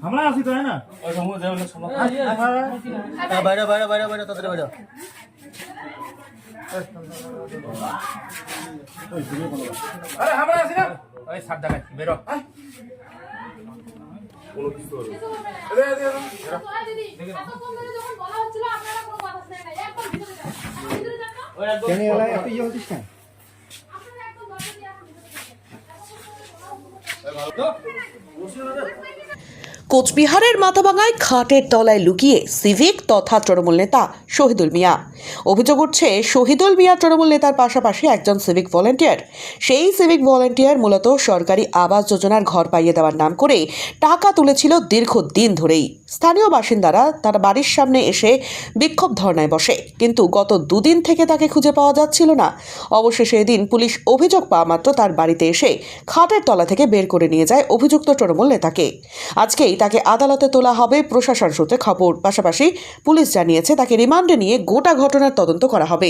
আমরা আছি তো না বাইরে বাইরে বাইরে বাইরে তাড়াতাড়ি বাইরে আরে আমরা আছি না ওই সাত জায়গায় বেরো কোনো কিছু হবে কেন এলা এত ইয়ে হচ্ছিস না কোচবিহারের মাথাভাঙায় খাটের তলায় লুকিয়ে সিভিক তথা তৃণমূল নেতা শহীদুল মিয়া। অভিযোগ উঠছে শহীদুল মিয়া তৃণমূল নেতার পাশাপাশি একজন সিভিক ভলেন্টিয়ার। সেই সিভিক ভলেন্টিয়ার মূলত সরকারি আবাস যোজনার ঘর পাইয়ে দেওয়ার নাম করে টাকা তুলেছিল দীর্ঘদিন ধরেই। স্থানীয় বাসিন্দারা তার বাড়ির সামনে এসে বিক্ষোভ ধর্নায় বসে, কিন্তু গত দুদিন থেকে তাকে খুঁজে পাওয়া যাচ্ছিল না। অবশেষে এদিন পুলিশ অভিযোগ পাওয়া মাত্র তার বাড়িতে এসে খাটের তলা থেকে বের করে নিয়ে যায় অভিযুক্ত তৃণমূল নেতাকে। আজকেই তাকে আদালতে তোলা হবে প্রশাসন সূত্রে খবর। পাশাপাশি পুলিশ জানিয়েছে তাকে রিমান্ডে নিয়ে গোটা ঘটনার তদন্ত করা হবে।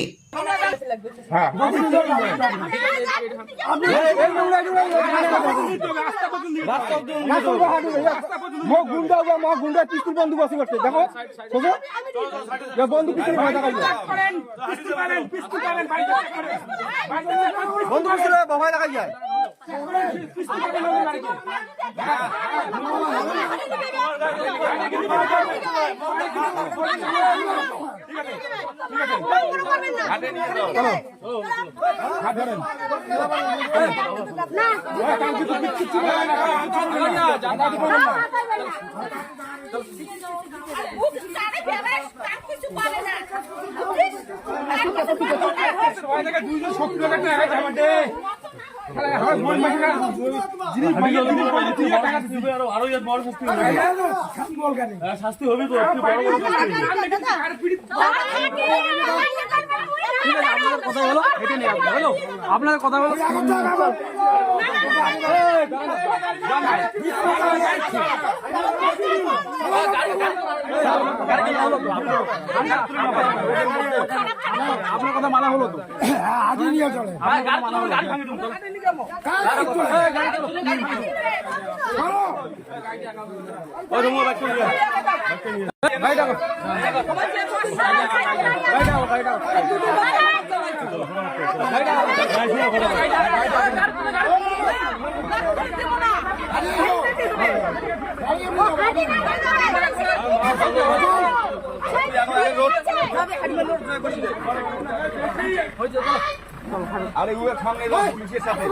শাস্তি হবে তো আপনার কথা হলো আপনার কথা মানা হলো তো আজ নিয়ে চলে আরে ওর সঙ্গে পুলিশের সাথে